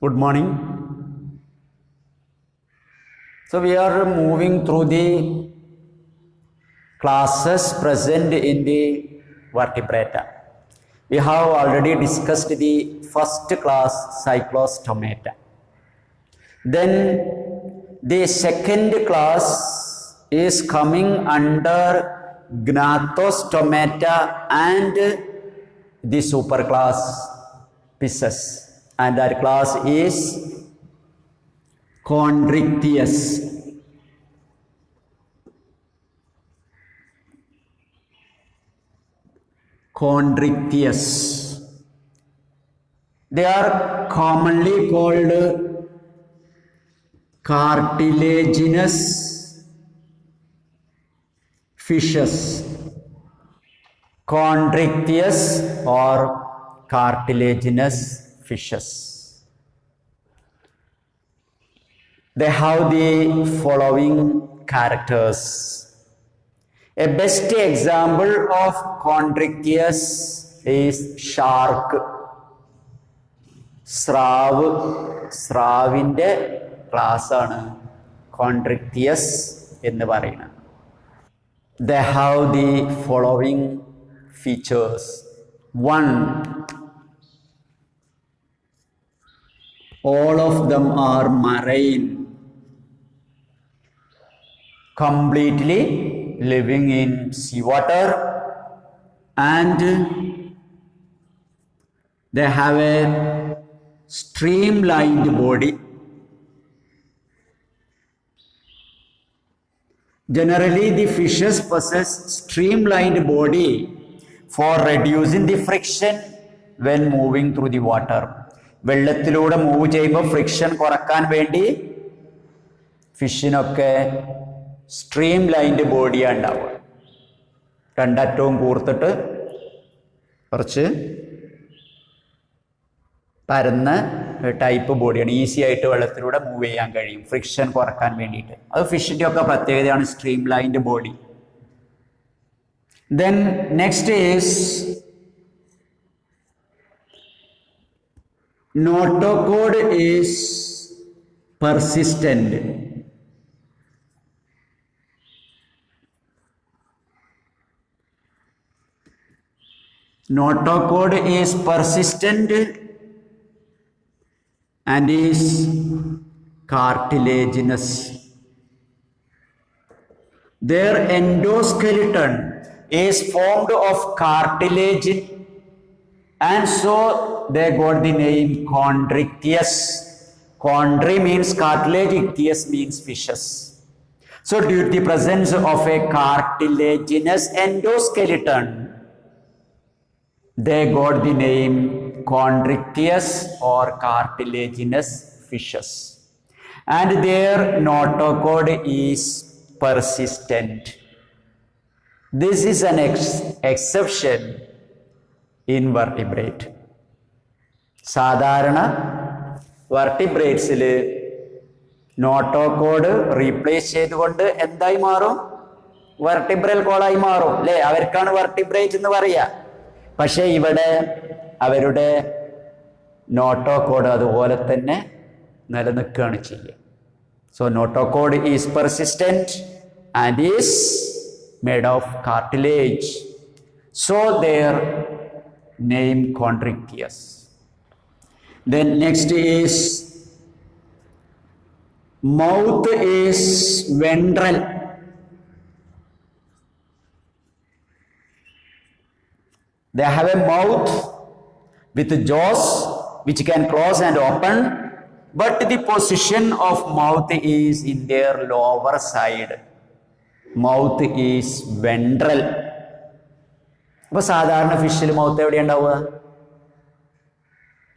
Good morning. So we are moving through the classes present in the vertebrata. We have already discussed the first class, cyclostomata. Then the second class is coming under gnatostomata and the superclass Pisces. And that class is Chondrichthyes. Chondrichthyes. They are commonly called cartilaginous fishes. Chondrichthyes or cartilaginous fishes. They have the following characters. A best example of Chondrichthyes is shark. സ്രാവിൻ്റെ ക്ലാസ്സാണ് Chondrichthyes എന്ന് പറയുന്നത്. They have the following features. One, all of them are marine, completely living in seawater, and they have a streamlined body. Generally, the fishes possess streamlined body for reducing the friction when moving through the water. വെള്ളത്തിലൂടെ move ചെയ്യുമ്പോൾ friction കുറക്കാൻ വേണ്ടി ഫിഷിനൊക്കെ stream lined ബോഡിയാണ് ഉണ്ടാവുക. രണ്ടറ്റവും കൂർത്തിട്ട് കുറച്ച് പരന്ന type ബോഡിയാണ്. ഈസി ആയിട്ട് വെള്ളത്തിലൂടെ മൂവ് ചെയ്യാൻ കഴിയും ഫ്രിക്ഷൻ കുറക്കാൻ വേണ്ടിയിട്ട്. അത് ഫിഷിൻ്റെ ഒക്കെ പ്രത്യേകതയാണ്, stream lined body. Then next is notochord is persistent. Notochord is persistent and is cartilaginous. Their endoskeleton is formed of cartilage, and so they got the name Chondrichthyes. Chondri means cartilage, ichthyes means fishes. So due to the presence of a cartilaginous endoskeleton, they got the name Chondrichthyes or cartilaginous fishes, and their notochord is persistent. This is an exception in vertebrate. സാധാരണ വെർട്ടിബ്രേറ്റ്സിൽ notochord replace ചെയ്തുകൊണ്ട് എന്തായി മാറും? Vertebral Kolayi മാറും അല്ലേ? അവർക്കാണ് vertebrate എന്ന് പറയുക. പക്ഷേ ഇവിടെ അവരുടെ നോട്ടോകോഡ് അതുപോലെ തന്നെ നിലനിൽക്കുകയാണ് ചെയ്യുക. So notochord is persistent and is made of cartilage. So their name Chondrichthyes. Then next is mouth is ventral. They have a mouth with jaws which can close and open, but the position of mouth is in their lower side. Mouth is ventral. അപ്പോൾ സാധാരണ ഫിഷിൽ mouth എവിടെയാണ് ഉണ്ടാവുക?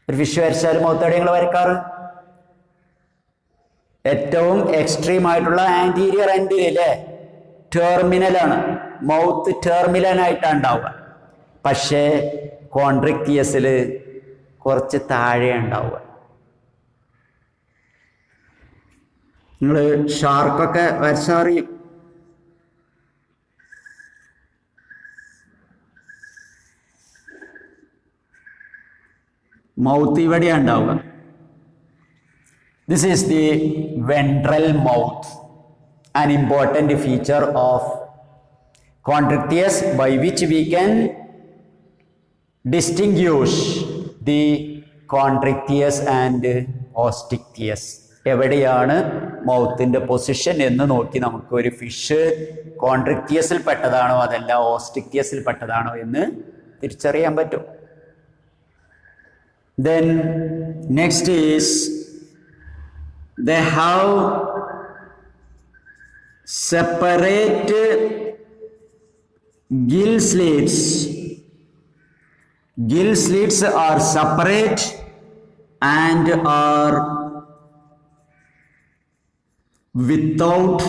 ഒരു fish വരച്ചാൽ mouth എവിടെ നിങ്ങൾ വരക്കാറ്? ഏറ്റവും extreme ആയിട്ടുള്ള ആൻറ്റീരിയർ എൻഡിൽ അല്ലേ? ടെർമിനലാണ്. മൗത്ത് ടെർമിനലായിട്ടാണ് ഉണ്ടാവുക. പക്ഷേ കോൺട്രിക്റ്റിയസിൽ കുറച്ച് താഴെ ഉണ്ടാവുക. നിങ്ങൾ ഷാർക്കൊക്കെ വരച്ചറിയും. മൗത്ത് ഇവിടെയാണ് ഉണ്ടാവുക. This is the ventral mouth, an important feature of Chondrichthyes by which we can distinguish the Chondrichthyes and Osteichthyes. എവിടെയാണ് മൗത്തിൻ്റെ പൊസിഷൻ എന്ന് നോക്കി നമുക്ക് ഒരു ഫിഷ് കോൺട്രിക്റ്റിയസിൽ പെട്ടതാണോ അതല്ല ഓസ്റ്റിക്റ്റിയസിൽ പെട്ടതാണോ എന്ന് തിരിച്ചറിയാൻ പറ്റും. Then next is they have separate gill slits. Gill slits are separate and are without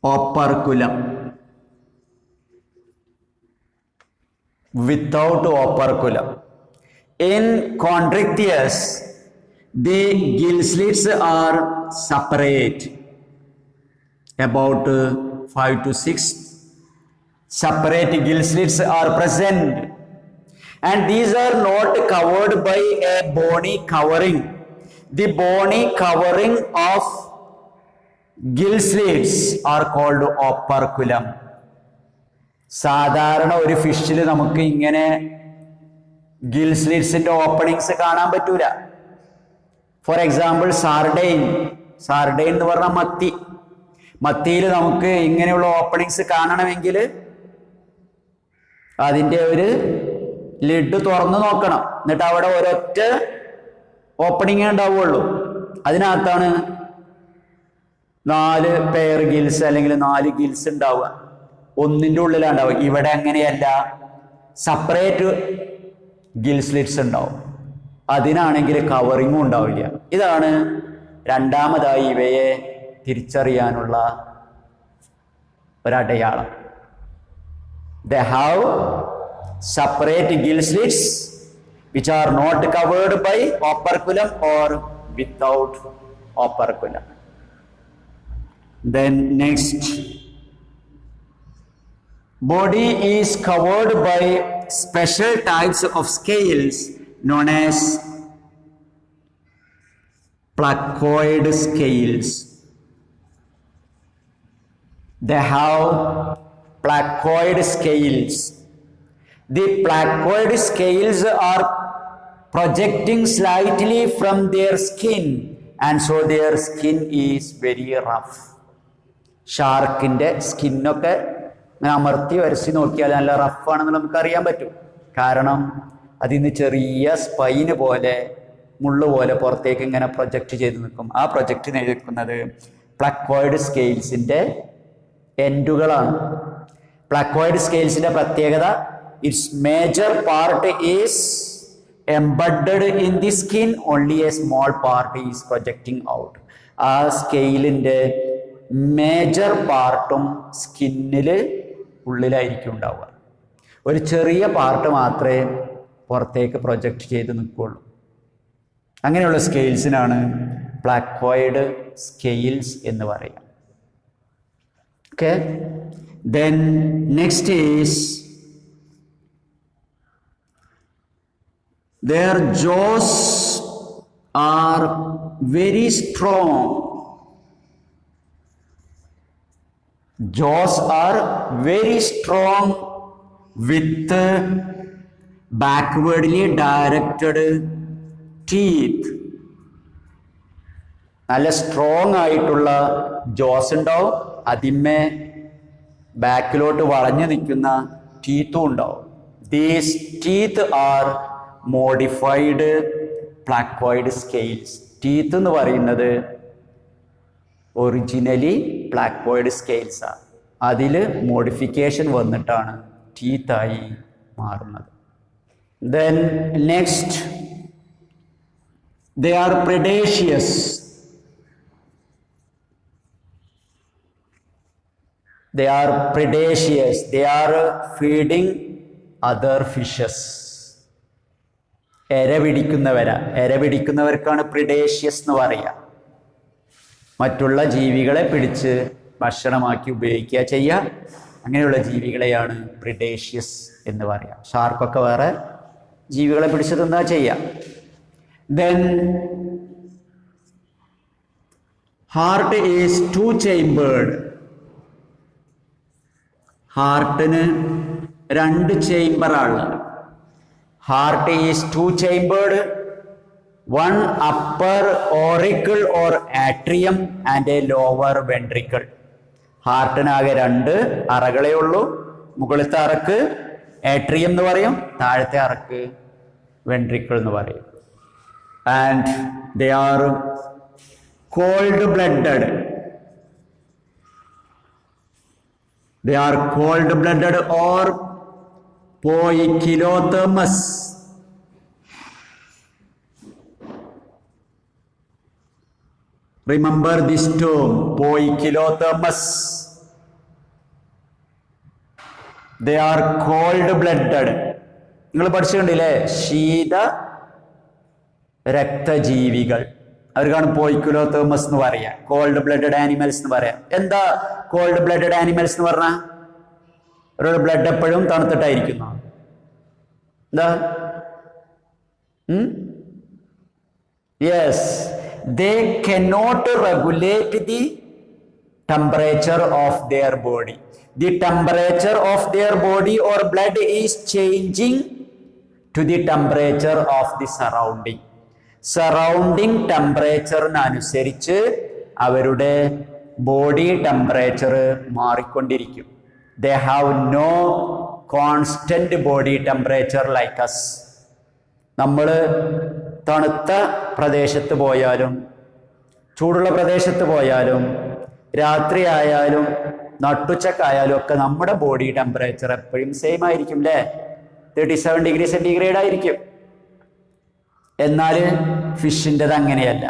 operculum. Without operculum. In Chondrichthyes, the gill slits are separate, about 5 to 6 separate gill slits are present, and these are not covered by a bony covering. The bony covering of gill slits are called operculum. സാധാരണ ഒരു ഫിഷിൽ നമുക്ക് ഇങ്ങനെ Gill സ്ലിറ്റ്സിന്റെ openings കാണാൻ പറ്റൂല. For example sardine എന്ന് പറഞ്ഞാൽ മത്തിയിൽ നമുക്ക് ഇങ്ങനെയുള്ള ഓപ്പണിങ്സ് കാണണമെങ്കിൽ അതിൻ്റെ ഒരു ലിഡ് തുറന്നു നോക്കണം, എന്നിട്ട് അവിടെ ഒരൊറ്റ ഓപ്പണിങ്ങേ ഉണ്ടാവുള്ളൂ. അതിനകത്താണ് 4 പെയർ ഗിൽസ് അല്ലെങ്കിൽ 4 ഗിൽസ് ഉണ്ടാവുക, ഒന്നിൻ്റെ ഉള്ളിലുണ്ടാവുക. ഇവിടെ അങ്ങനെയല്ല, സെപ്പറേറ്റ് ഗിൽ സ്ലിറ്റ്സ് ഉണ്ടാവും. അതിനാണെങ്കിൽ കവറിങ്ങും ഉണ്ടാവില്ല. ഇതാണ് രണ്ടാമതായി ഇവയെ തിരിച്ചറിയാനുള്ള ഒരടയാളം. They have separate gill slits which are not covered by operculum or without operculum. Then next, body is covered by special types of scales known as placoid scales. They have placoid scales. The placoid scales are projecting slightly from their skin, and so their skin is very rough. ഷാർക്കിൻ്റെ സ്കിന്നൊക്കെ അമർത്തി വരച്ച് നോക്കിയാൽ നല്ല റഫാണെന്ന് നമുക്ക് അറിയാൻ പറ്റും. കാരണം അതിന് ചെറിയ സ്പൈന് പോലെ, മുള്ളു പോലെ പുറത്തേക്ക് ഇങ്ങനെ പ്രൊജക്റ്റ് ചെയ്ത് നിൽക്കും. ആ പ്രൊജക്റ്റ് നിൽക്കുന്നത് പ്ലക്കോയിഡ് സ്കെയിൽസിൻ്റെ എൻഡുകളാണ്. പ്ലക്കോയിഡ് സ്കെയിൽസിൻ്റെ പ്രത്യേകത, it's major part is embedded in the skin, only a small part is projecting out. ആ സ്കെയിലിൻ്റെ മേജർ പാർട്ടും സ്കിന്നിൽ ഉള്ളിലായിരിക്കും ഉണ്ടാവുക. ഒരു ചെറിയ പാർട്ട് മാത്രമേ പുറത്തേക്ക് പ്രൊജക്റ്റ് ചെയ്ത് നിൽക്കുകയുള്ളൂ. അങ്ങനെയുള്ള സ്കെയിൽസിനാണ് പ്ലാക്കോയിഡ് സ്കെയിൽസ് എന്ന് പറയുക. Okay, then next is their jaws are very strong. Jaws are very strong with backwardly directed teeth. നല്ല സ്ട്രോങ് ആയിട്ടുള്ള ജോസ് ഉണ്ടാവും, അതിന്മേ ബാക്കിലോട്ട് വളഞ്ഞു നിൽക്കുന്ന ടീത്തും ഉണ്ടാവും. These teeth R modified placoid scales. Teeth എന്ന് പറയുന്നത് ഒറിജിനലി പ്ലാക്കോയിഡ് സ്കെയിൽസാണ്. അതിൽ മോഡിഫിക്കേഷൻ വന്നിട്ടാണ് ടീത്തായി മാറുന്നത്. Then next, they are predaceous. They are predaceous. They are feeding other fishes. എരപിടിക്കുന്നവർക്കാണ് predaceous എന്ന് പറയുക. മറ്റുള്ള ജീവികളെ പിടിച്ച് ഭക്ഷണമാക്കി ഉപയോഗിക്കുക ചെയ്യുക. അങ്ങനെയുള്ള ജീവികളെയാണ് പ്രിഡേഷ്യസ് എന്ന് പറയുക. ഷാർക്കൊക്കെ വേറെ ജീവികളെ പിടിച്ച് തിന്നാ ചെയ്യുക. Then heart is two chambered. ഹാർട്ടിന് രണ്ട് ചേംബറാണ്. Heart is two chambered, one upper auricle or atrium and a lower ventricle. ഹാർട്ടിനാകെ രണ്ട് അറകളേ ഉള്ളൂ. മുകളിലത്തെ അറക്ക് ആട്രിയം എന്ന് പറയും, താഴത്തെ അറക്ക് വെൻട്രിക്കിൾ എന്ന് പറയും. And they are cold blooded. They are cold-blooded or poikilothermous. Remember this term, poikilothermous. They are cold-blooded. നിങ്ങൾ പഠിച്ചിട്ടുണ്ടല്ലേ, ശീത രക്തജീവികൾ. അവർക്കാണ് പോയിക്കുലോതേമസ് എന്ന് പറയാം, കോൾഡ് ബ്ലഡഡ് ആനിമൽസ് എന്ന് പറയാം. എന്താ കോൾഡ് ബ്ലഡഡ് ആനിമൽസ് എന്ന് പറഞ്ഞാൽ? അവരുടെ ബ്ലഡ് എപ്പോഴും തണുത്തിട്ടായിരിക്കുന്നു. എന്താ? Yes, they cannot regulate the temperature of their body. The temperature of their body or blood is changing to the temperature of the surrounding. Surrounding ടെമ്പറേച്ചറിനനുസരിച്ച് അവരുടെ body temperature മാറിക്കൊണ്ടിരിക്കും. They have no constant body temperature like us. നമ്മൾ തണുത്ത പ്രദേശത്ത് പോയാലും ചൂടുള്ള പ്രദേശത്ത് പോയാലും രാത്രി ആയാലും നട്ടുച്ചക്കായാലും ഒക്കെ നമ്മുടെ ബോഡി ടെമ്പറേച്ചർ എപ്പോഴും സെയിം ആയിരിക്കും അല്ലേ? 37 ഡിഗ്രി സെന്റിഗ്രേഡ് ആയിരിക്കും. എന്നാൽ ഫിഷിൻ്റെത് അങ്ങനെയല്ല.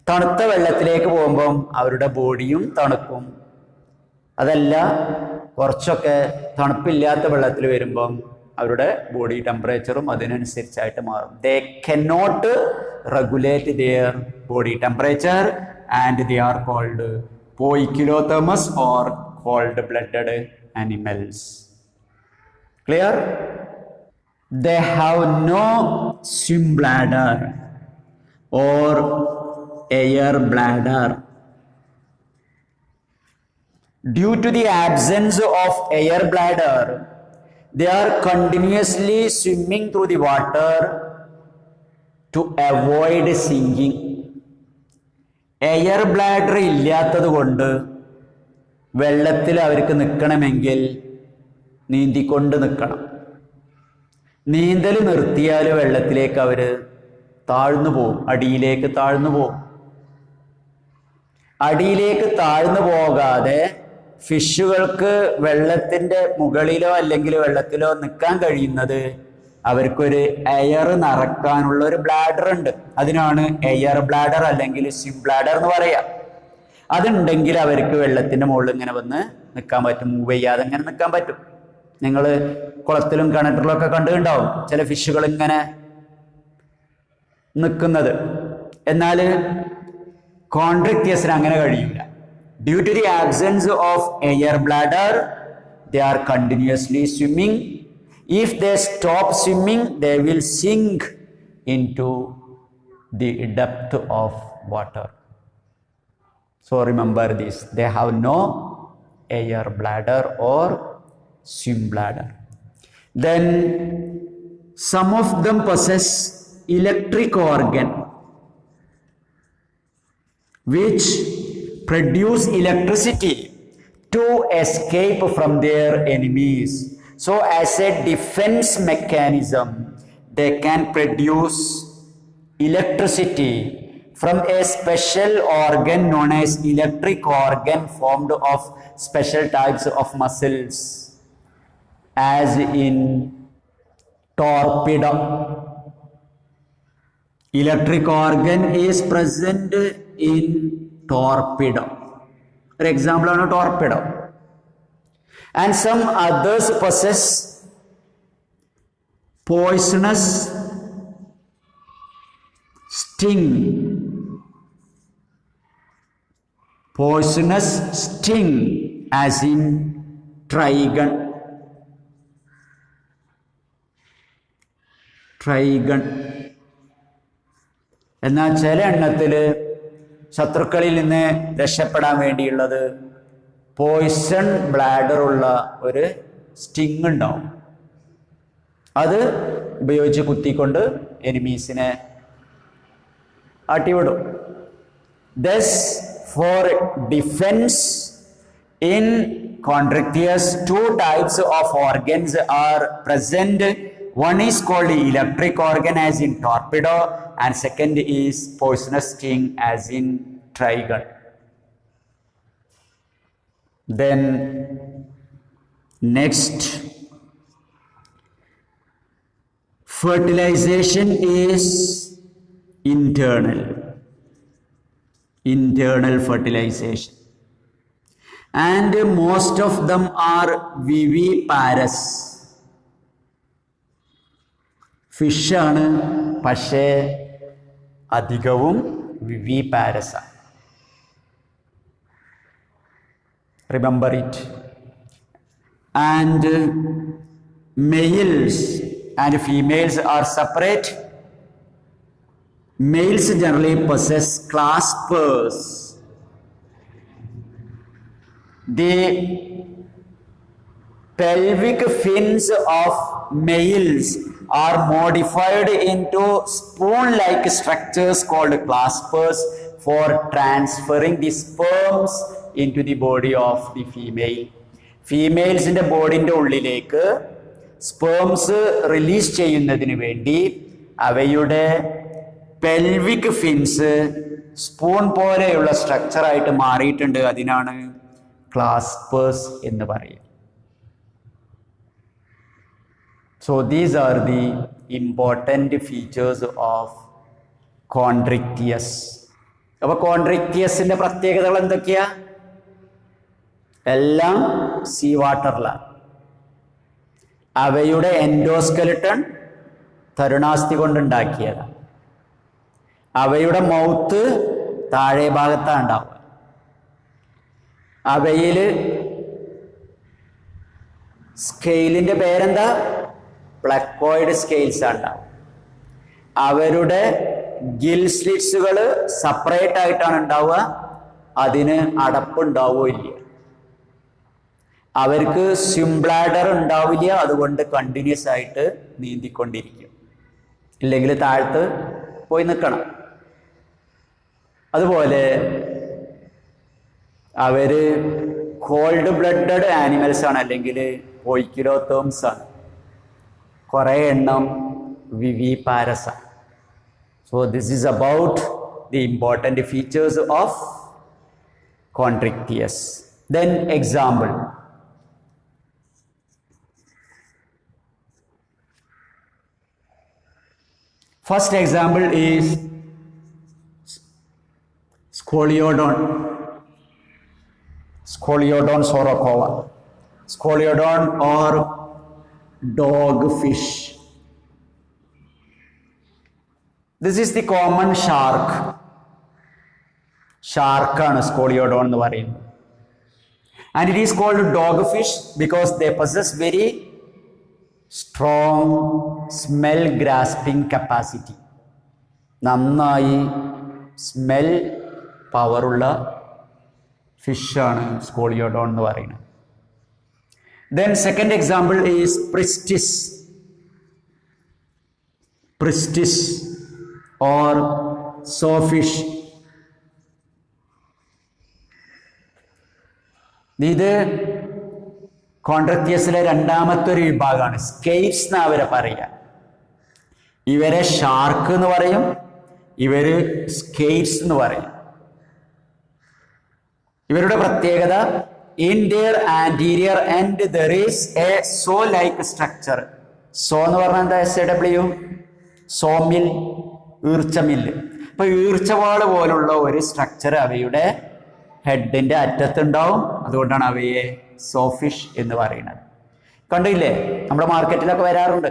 തണുത്ത വെള്ളത്തിലേക്ക് പോകുമ്പം അവരുടെ ബോഡിയും തണുക്കും. അതല്ല, കുറച്ചൊക്കെ തണുപ്പില്ലാത്ത വെള്ളത്തിൽ വരുമ്പം അവരുടെ ബോഡി ടെമ്പറേച്ചറും അതിനനുസരിച്ചായിട്ട് മാറും. They cannot regulate their body temperature and they are called poikilothermous or cold-blooded animals. Clear? They have no swim bladder or air bladder. Due to the absence of air bladder, they are continuously swimming through the water to avoid sinking. Air bladder ഇല്ലാത്തത് കൊണ്ട് വെള്ളത്തിൽ അവർക്ക് നിൽക്കണമെങ്കിൽ നീന്തിക്കൊണ്ട് നിൽക്കണം. നീന്തൽ നിർത്തിയാൽ വെള്ളത്തിലേക്ക് അവർ താഴ്ന്നു പോകും, അടിയിലേക്ക് താഴ്ന്നു പോകും. അടിയിലേക്ക് താഴ്ന്നു പോകാതെ ഫിഷുകൾക്ക് വെള്ളത്തിൻ്റെ മുകളിലോ അല്ലെങ്കിൽ വെള്ളത്തിലോ നിൽക്കാൻ കഴിയുന്നത് അവർക്കൊരു എയർ നിറക്കാനുള്ള ഒരു ബ്ലാഡർ ഉണ്ട്. അതിനാണ് എയർ ബ്ലാഡർ അല്ലെങ്കിൽ സ്വിം ബ്ലാഡർ എന്ന് പറയാം. അതുണ്ടെങ്കിൽ അവർക്ക് വെള്ളത്തിൻ്റെ മുകളിൽ ഇങ്ങനെ വന്ന് നിൽക്കാൻ പറ്റും, മൂവ് ചെയ്യാതെ ഇങ്ങനെ നിൽക്കാൻ പറ്റും. നിങ്ങൾ കുളത്തിലും കിണറ്റിലും ഒക്കെ കണ്ടുണ്ടാവും ചില ഫിഷുകൾ ഇങ്ങനെ നിൽക്കുന്നത്. എന്നാൽ കോൺട്രിക്റ്റിയസിന് അങ്ങനെ കഴിയില്ല. Due to the absence of air bladder they are continuously swimming. If they stop swimming, they will sink into the depth of water. So remember this, they have no air bladder or swim bladder. Then some of them possess electric organ which produce electricity to escape from their enemies. So as a defense mechanism, they can produce electricity from a special organ known as electric organ formed of special types of muscles, as in torpedo. Electric organ is present in torpedo. For example, on a torpedo. And some others possess poisonous sting. Poisonous sting, as in trigon. Trigon. എന്നാൽ ചില എണ്ണത്തിൽ ശത്രുക്കളിൽ നിന്ന് രക്ഷപ്പെടാൻ വേണ്ടിയുള്ളത് Poisson ബ്ലാഡറുള്ള ഒരു sting ഉണ്ടാവും. അത് ഉപയോഗിച്ച് കുത്തിക്കൊണ്ട് എനിമീസിനെ ആട്ടിവിടും. Thus, for defense in chondrichthyes, two types of organs are present. One is called electric organ as in torpedo, and second is poisonous sting as in trigon. Then next, fertilization is internal fertilization, and most of them are viviparous. Fish ആണ്, പക്ഷേ അധികവും viviparous ആണ്. Remember it. And males and females are separate. Males generally possess claspers. The pelvic fins of males are modified into spoon-like structures called claspers for transferring the sperms into the body of the female. Females in the body in the ഉള്ളിലേക്ക് sperms release ചെയ്യുന്നതിന് വേണ്ടി അവയുടെ pelvic fins spoon പോലെയുള്ള സ്ട്രക്ചറായിട്ട് മാറിയിട്ടുണ്ട്. അതിനാണ് claspers എന്ന് പറയുക. So these are the important features of കോൺട്രിക്റ്റിയസ്. അപ്പോൾ കോൺട്രിക്റ്റിയസിൻ്റെ പ്രത്യേകതകൾ എന്തൊക്കെയാ? എല്ലാം സീ വാട്ടറിലാണ്. അവയുടെ എൻഡോസ്കെലിട്ടൺ തരുണാസ്ഥി കൊണ്ടുണ്ടാക്കിയതാണ്. അവയുടെ മൗത്ത് താഴെ ഭാഗത്താണ് ഉണ്ടാവുക. അവയിൽ സ്കെയിലിൻ്റെ പേരെന്താ? പ്ലക്കോയിഡ് സ്കെയിൽസ് ആണ് ഉണ്ടാവുക. അവരുടെ ഗിൽ സ്ലിറ്റ്സുകൾ സെപ്പറേറ്റ് ആയിട്ടാണ് ഉണ്ടാവുക. അതിന് അടപ്പുണ്ടാവുകയില്ല. അവർക്ക് സ്വിംബ്ലാഡർ ഉണ്ടാവില്ല. അതുകൊണ്ട് കണ്ടിന്യൂസ് ആയിട്ട് നീന്തിക്കൊണ്ടിരിക്കും, ഇല്ലെങ്കിൽ താഴത്ത് പോയി നിൽക്കണം. അതുപോലെ അവർ കോൾഡ് ബ്ലഡഡ് ആനിമൽസ് ആണ്, അല്ലെങ്കിൽ പോയിക്കിലോതേംസ് ആണ്. കുറേ എണ്ണം വിവിപാരസ് ആണ്. So this is about the important features of കോൺട്രിക്റ്റിയസ്. Then example. First example is Scoliodon. Scoliodon sorokova. Scoliodon or dogfish. This is the common shark. Shark ആണ് Scoliodon എന്ന് പറയുന്നത്. And it is called dogfish because they possess very strong smell grasping capacity. നന്നായി smell പവറുള്ള ഫിഷാണ് scoliodon എന്ന് പറയുന്നത്. Then second example is Pristis. Pristis or sawfish. ഇത് കോൺട്രിക്റ്റിയസിലെ രണ്ടാമത്തെ ഒരു വിഭാഗമാണ്. സ്കെയ്റ്റ്സ് എന്ന് അവരെ പറയുക. ഇവരെ ഷാർക്ക് എന്ന് പറയും, ഇവര് സ്കെയ്റ്റ്സ് എന്ന് പറയും. ഇവരുടെ പ്രത്യേകത, in their anterior end there is a saw like structure. So എന്ന് പറഞ്ഞാൽ എന്താ? SW, സോമിൽ, ഈർച്ചമില്ല്. അപ്പൊ ഈർച്ചവാള് പോലുള്ള ഒരു സ്ട്രക്ചർ അവയുടെ ഹെഡിന്റെ അറ്റത്തുണ്ടാവും. അതുകൊണ്ടാണ് അവയെ സോഫിഷ് എന്ന് പറയുന്നത്. കണ്ടില്ലേ, നമ്മുടെ മാർക്കറ്റിലൊക്കെ വരാറുണ്ട്.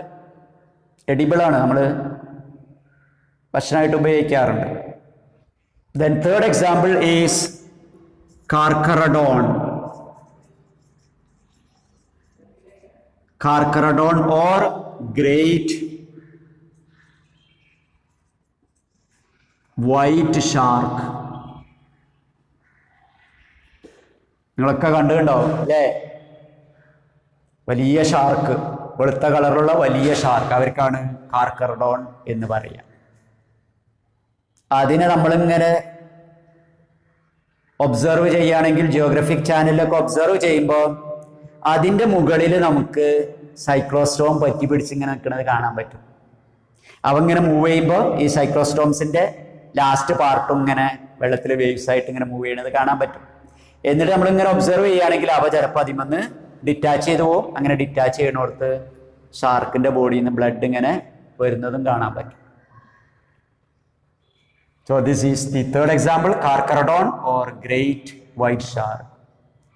എഡിബിളാണ്, നമ്മൾ ഭക്ഷണമായിട്ട് ഉപയോഗിക്കാറുണ്ട്. Then third example is carcharodon. Carcharodon or great white shark. നിങ്ങളൊക്കെ കണ്ടുണ്ടാവും അല്ലേ? വലിയ ഷാർക്ക്, വെളുത്ത കളറുള്ള വലിയ ഷാർക്ക്, അവർക്കാണ് കാർക്കറഡോൺ എന്ന് പറയാം. അതിനെ നമ്മളിങ്ങനെ ഒബ്സർവ് ചെയ്യുകയാണെങ്കിൽ, ജിയോഗ്രഫിക് ചാനലിലൊക്കെ ഒബ്സർവ് ചെയ്യുമ്പോൾ അതിൻ്റെ മുകളിൽ നമുക്ക് സൈക്ലോസ്റ്റോം പറ്റി പിടിച്ച് ഇങ്ങനെ നിൽക്കുന്നത് കാണാൻ പറ്റും. അവ ഇങ്ങനെ മൂവ് ചെയ്യുമ്പോൾ ഈ സൈക്ലോസ്റ്റോംസിൻ്റെ ലാസ്റ്റ് പാർട്ടും ഇങ്ങനെ വെള്ളത്തിൽ വേവ്സ് ആയിട്ട് ഇങ്ങനെ മൂവ് ചെയ്യണത് കാണാൻ പറ്റും. എന്നിട്ട് നമ്മളിങ്ങനെ ഒബ്സർവ് ചെയ്യുകയാണെങ്കിൽ അവ ചിലപ്പോൾ അതിമന്ന് ഡിറ്റാച്ച് ചെയ്ത് പോകും. അങ്ങനെ ഡിറ്റാച്ച് ചെയ്യണോടത്ത് ഷാർക്കിൻ്റെ ബോഡിയിൽ നിന്ന് ബ്ലഡ് ഇങ്ങനെ വരുന്നതും കാണാൻ പറ്റും. So this is the third example, Carcharodon or great white shark.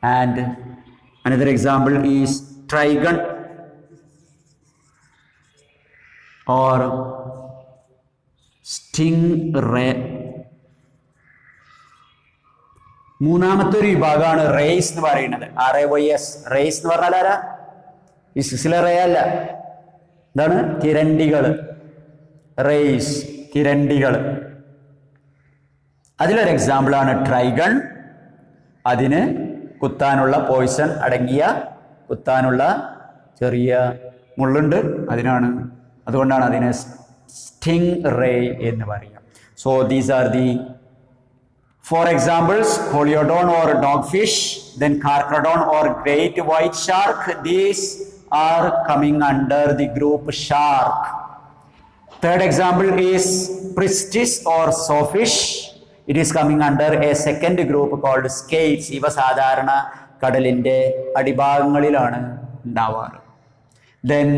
And another example is Trigon or stingray. മൂന്നാമത്തെ ഒരു വിഭാഗമാണ് റേസ് എന്ന് പറയുന്നത്. RAYS. റേസ് എന്ന് പറഞ്ഞാൽ ആരാ? ഫിസിക്സിലെ റേ അല്ല, എന്താണ്? തിരണ്ടികൾ. റേസ്, തിരണ്ടികൾ. അതിലൊരു എക്സാമ്പിളാണ് ട്രൈഗൺ. അതിന് കുത്താനുള്ള പോയിസൺ അടങ്ങിയ, കുത്താനുള്ള ചെറിയ മുള്ളുണ്ട്, അതുകൊണ്ടാണ് അതിനെ സ്റ്റിംഗ് റേ എന്ന് പറയുക. So these are the 4 examples: Heliodon or dogfish, then Carcharodon or great white shark. These are coming under the group shark. Third example is Pristis or sawfish. It is coming under a second group called skates. ഇവ സാധാരണ കടലിൻ്റെ അടിഭാഗങ്ങളിലാണ് ഉണ്ടാവാറ്. Then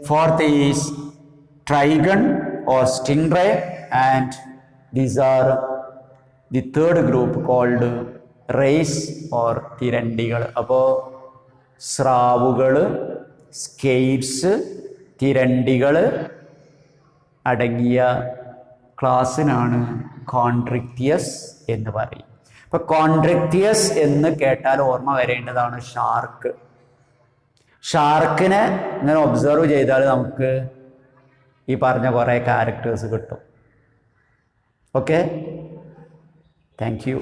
fourth is Trigon or stingray, and these are the third group called rays or തിരണ്ടികൾ. അപ്പോൾ സ്രാവുകൾ, സ്കെയ്റ്റ്സ്, തിരണ്ടികൾ അടങ്ങിയ ക്ലാസ്സിനാണ് കോൺട്രിക്തിയസ് എന്ന് പറയും. അപ്പോൾ കോൺട്രിക്തിയസ് എന്ന് കേട്ടാൽ ഓർമ്മ വരേണ്ടതാണ് ഷാർക്ക്. ഷാർക്കിനെ ഇങ്ങനെ ഒബ്സർവ് ചെയ്താൽ നമുക്ക് ഈ പറഞ്ഞ കുറേ ക്യാരക്ടേഴ്സ് കിട്ടും. Okay, thank you.